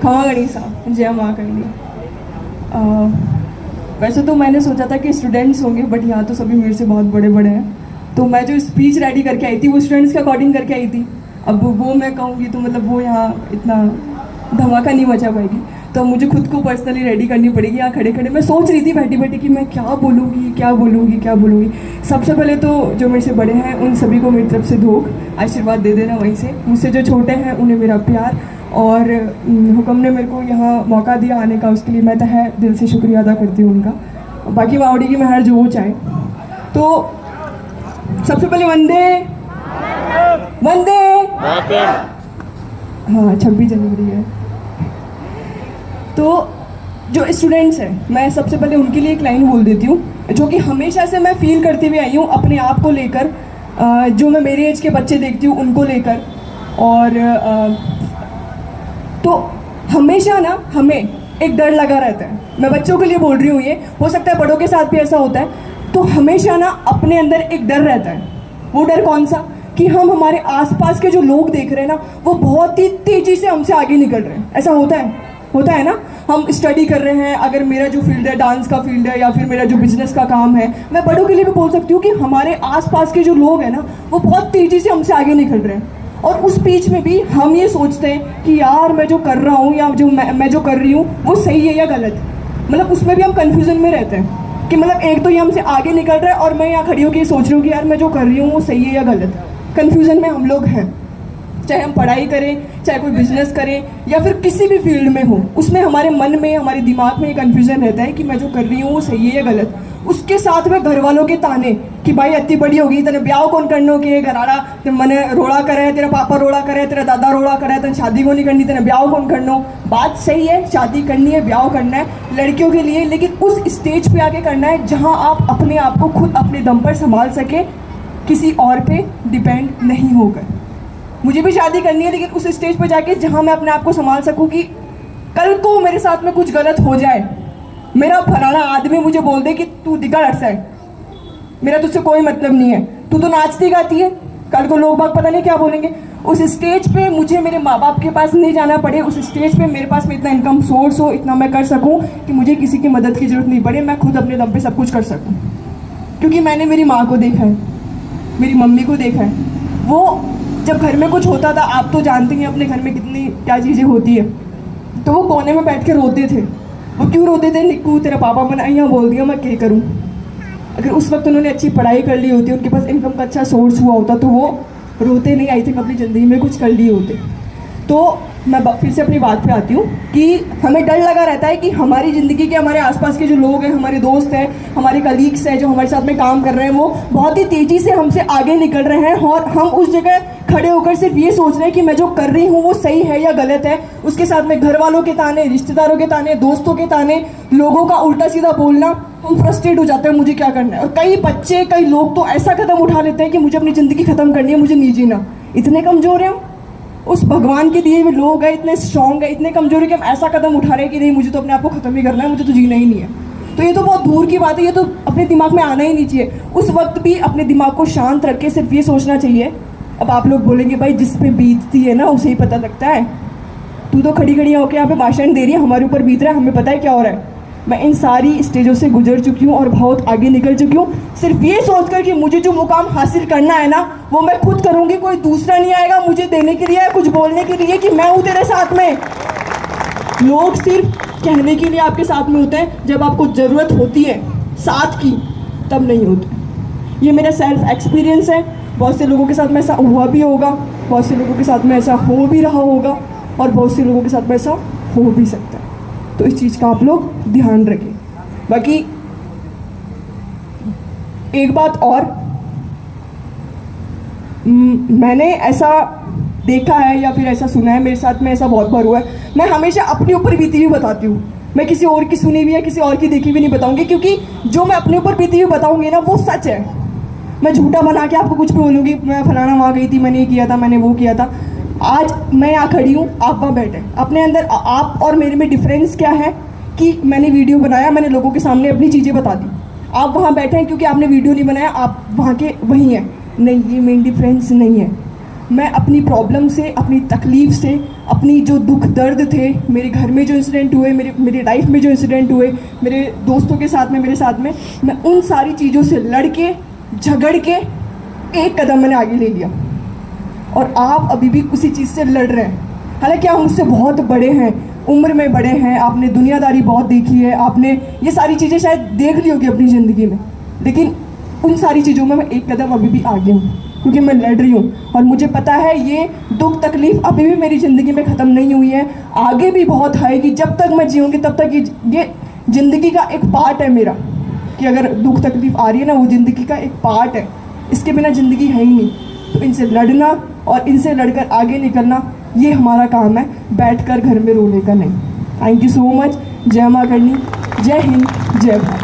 खमा गणिसा, जय माँ काली। वैसे तो मैंने सोचा था कि स्टूडेंट्स होंगे, बट यहाँ तो सभी मेरे से बहुत बड़े बड़े हैं। तो मैं जो स्पीच रेडी करके आई थी वो स्टूडेंट्स के अकॉर्डिंग करके आई थी। अब वो मैं कहूँगी तो मतलब वो यहाँ इतना धमाका नहीं मचा पाएगी, तो मुझे खुद को पर्सनली रेडी करनी पड़ेगी। यहाँ खड़े खड़े मैं सोच रही थी बैठी बैठी कि मैं क्या बोलूँगी क्या बोलूँगी क्या बोलूँगी। सबसे पहले तो जो मेरे से बड़े हैं उन सभी को मेरी तरफ से धोख आशीर्वाद दे देना वहीं से। मुझसे जो छोटे हैं उन्हें मेरा प्यार, और हुक्म ने मेरे को यहाँ मौका दिया आने का, उसके लिए मैं तहे दिल से शुक्रिया अदा करती हूँ उनका। बाकी मावड़ी की महर जो वो चाहे। तो सबसे पहले वंदे वंदे, हाँ 26 जनवरी है। तो जो स्टूडेंट्स हैं मैं सबसे पहले उनके लिए एक लाइन बोल देती हूँ जो कि हमेशा से मैं फील करती हुई आई हूँ अपने आप को लेकर, जो मैं मेरे एज के बच्चे देखती हूँ उनको लेकर। और तो हमेशा ना हमें एक डर लगा रहता है। मैं बच्चों के लिए बोल रही हूँ, ये हो सकता है बड़ों के साथ भी ऐसा होता है। तो हमेशा ना अपने अंदर एक डर रहता है। वो डर कौन सा? कि हम हमारे आसपास के जो लोग देख रहे हैं ना वो बहुत ही तेज़ी से हमसे आगे निकल रहे हैं। ऐसा होता है ना। हम स्टडी कर रहे हैं, अगर मेरा जो फील्ड है डांस का फील्ड है या फिर मेरा जो बिजनेस का काम है, मैं बड़ों के लिए भी बोल सकती हूँ कि हमारे आसपास के जो लोग हैं ना वो बहुत तेज़ी से हमसे आगे निकल रहे हैं। और उस बीच में भी हम ये सोचते हैं कि यार मैं जो कर रहा हूँ या जो मैं जो कर रही हूँ वो सही है या गलत। मतलब उसमें भी हम कन्फ्यूज़न में रहते हैं कि मतलब एक तो ये हमसे आगे निकल रहा है और मैं यहाँ खड़ी होकर ये सोच रही हूँ कि यार मैं जो कर रही हूँ वो सही है या गलत। कन्फ्यूज़न में हम लोग हैं। चाहे हम पढ़ाई करें, चाहे कोई बिजनेस करें या फिर किसी भी फील्ड में हो, उसमें हमारे मन में हमारे दिमाग में ये कन्फ्यूज़न रहता है कि मैं जो कर रही हूँ वो सही है या गलत। उसके साथ में घर वालों के ताने कि भाई इतनी बड़ी होगी तेने ब्याह कौन करने के घराड़ा, मैंने रोड़ा करा है, तेरा पापा रोड़ा करा है, तेरा दादा रोड़ा करा है, तेने शादी को नहीं करनी, तेने ब्याह कौन करना। बात सही है, शादी करनी है, ब्याह करना है लड़कियों के लिए, लेकिन उस स्टेज पे आके करना है जहाँ आप अपने आप को खुद अपने दम पर संभाल सके, किसी और पे डिपेंड नहीं होकर। मुझे भी शादी करनी है, लेकिन उस स्टेज पे जाके जहाँ मैं अपने आप को संभाल सकूँ कि कल को मेरे साथ में कुछ गलत हो जाए, मेरा फलाना आदमी मुझे बोल दे कि तू दिखा अरसा है, मेरा तुझसे कोई मतलब नहीं है, तू तो नाचती गाती है, कल को लोग बाग पता नहीं क्या बोलेंगे। उस स्टेज पे मुझे मेरे माँ बाप के पास नहीं जाना पड़े, उस स्टेज पे मेरे पास में इतना इनकम सोर्स हो, इतना मैं कर सकूँ कि मुझे किसी की मदद की ज़रूरत नहीं पड़े, मैं खुद अपने दम पे सब कुछ कर सकूँ। क्योंकि मैंने मेरी माँ को देखा है, मेरी मम्मी को देखा है। वो जब घर में कुछ होता था, आप तो जानते हैं अपने घर में कितनी क्या चीज़ें होती है, तो वो कोने में बैठ के रोते थे। वो क्यों रोते थे? निक्कू तेरा पापा मैंने यहाँ बोल दिया, मैं क्या करूँ। अगर उस वक्त उन्होंने अच्छी पढ़ाई कर ली होती, उनके पास इनकम का अच्छा सोर्स हुआ होता, तो वो रोते नहीं। आई थिंक अपनी ज़िंदगी में कुछ कर लिए होते। तो मैं फिर से अपनी बात पे आती हूँ कि हमें डर लगा रहता है कि हमारी ज़िंदगी के हमारे आसपास के जो लोग हैं, हमारे दोस्त हैं, हमारे कलीग्स हैं जो हमारे साथ में काम कर रहे हैं, वो बहुत ही तेज़ी से हमसे आगे निकल रहे हैं और हम उस जगह खड़े होकर सिर्फ ये सोच रहे हैं कि मैं जो कर रही हूँ वो सही है या गलत है। उसके साथ में घर वालों के ताने, रिश्तेदारों के ताने, दोस्तों के ताने, लोगों का उल्टा सीधा बोलना, हम फ्रस्ट्रेट हो जाते हैं मुझे क्या करना है। और कई बच्चे, कई लोग तो ऐसा कदम उठा लेते हैं कि मुझे अपनी ज़िंदगी ख़त्म करनी है, मुझे नहीं जीना। इतने कमज़ोर हैं हम, उस भगवान के दिए हुए लोग हैं, इतने स्ट्रॉन्ग है, इतने कमज़ोर है कि हम ऐसा कदम उठा रहे हैं कि नहीं मुझे तो अपने आप को ख़त्म ही करना है, मुझे तो जीना ही नहीं है। तो ये तो बहुत दूर की बात है, ये तो अपने दिमाग में आना ही नहीं चाहिए। उस वक्त भी अपने दिमाग को शांत रख के सिर्फ ये सोचना चाहिए। अब आप लोग बोलेंगे भाई जिस पे बीतती है ना उसे ही पता लगता है, तू तो खड़ी खड़ी होकर यहाँ पे भाषण दे रही है, हमारे ऊपर बीत रहा है, हमें पता है क्या हो रहा है। मैं इन सारी स्टेजों से गुजर चुकी हूँ और बहुत आगे निकल चुकी हूँ, सिर्फ ये सोचकर कि मुझे जो मुकाम हासिल करना है ना वो मैं खुद करूँगी, कोई दूसरा नहीं आएगा मुझे देने के लिए, कुछ बोलने के लिए कि मैं हूँ तेरे साथ में। लोग सिर्फ कहने के लिए आपके साथ में होते हैं, जब आपको ज़रूरत होती है साथ की तब नहीं होते। ये मेरा सेल्फ एक्सपीरियंस है। बहुत से लोगों के साथ में ऐसा हुआ भी होगा, बहुत से लोगों के साथ में ऐसा हो भी रहा होगा और बहुत से लोगों के साथ में ऐसा हो भी सकता है। तो इस चीज़ का आप लोग ध्यान रखें। बाकी एक बात और, मैंने ऐसा देखा है या फिर ऐसा सुना है, मेरे साथ में ऐसा बहुत बार हुआ है, मैं हमेशा अपने ऊपर बीती हुई बताती हूँ। मैं किसी और की सुनी हुई या किसी और की देखी हुई नहीं बताऊँगी, क्योंकि जो मैं अपने ऊपर बीती हुई बताऊँगी ना वो सच है। मैं झूठा बना के आपको कुछ भी बोलूँगी, मैं फलाना वहाँ गई थी, मैंने ये किया था, मैंने वो किया था। आज मैं यहाँ खड़ी हूँ, आप वहाँ बैठे, अपने अंदर आप और मेरे में डिफरेंस क्या है कि मैंने वीडियो बनाया, मैंने लोगों के सामने अपनी चीज़ें बता दी। आप वहाँ बैठे हैं क्योंकि आपने वीडियो नहीं बनाया, आप वहाँ के वहीं हैं। नहीं, ये मेन डिफरेंस नहीं है। मैं अपनी प्रॉब्लम से, अपनी तकलीफ़ से, अपनी जो दुख दर्द थे, मेरे घर में जो इंसिडेंट हुए, मेरी लाइफ में जो इंसिडेंट हुए, मेरे दोस्तों के साथ में, मेरे साथ में, मैं उन सारी चीज़ों से लड़ के, झगड़ के एक कदम मैंने आगे ले लिया। और आप अभी भी उसी चीज़ से लड़ रहे हैं। हालांकि आप मुझसे बहुत बड़े हैं, उम्र में बड़े हैं, आपने दुनियादारी बहुत देखी है, आपने ये सारी चीज़ें शायद देख ली होगी अपनी ज़िंदगी में, लेकिन उन सारी चीज़ों में मैं एक कदम अभी भी आगे हूँ, क्योंकि मैं लड़ रही हूँ। और मुझे पता है ये दुख तकलीफ़ अभी भी मेरी ज़िंदगी में ख़त्म नहीं हुई है, आगे भी बहुत आएगी। जब तक मैं जीऊँगी तब तक ये ज़िंदगी का एक पार्ट है मेरा, कि अगर दुख तकलीफ़ आ रही है ना, वो ज़िंदगी का एक पार्ट है, इसके बिना ज़िंदगी है ही नहीं। तो इनसे लड़ना और इनसे लड़कर आगे निकलना, ये हमारा काम है, बैठकर घर में रोने का नहीं। Thank you so much. जय माँ करनी, जय हिंद, जय भारत।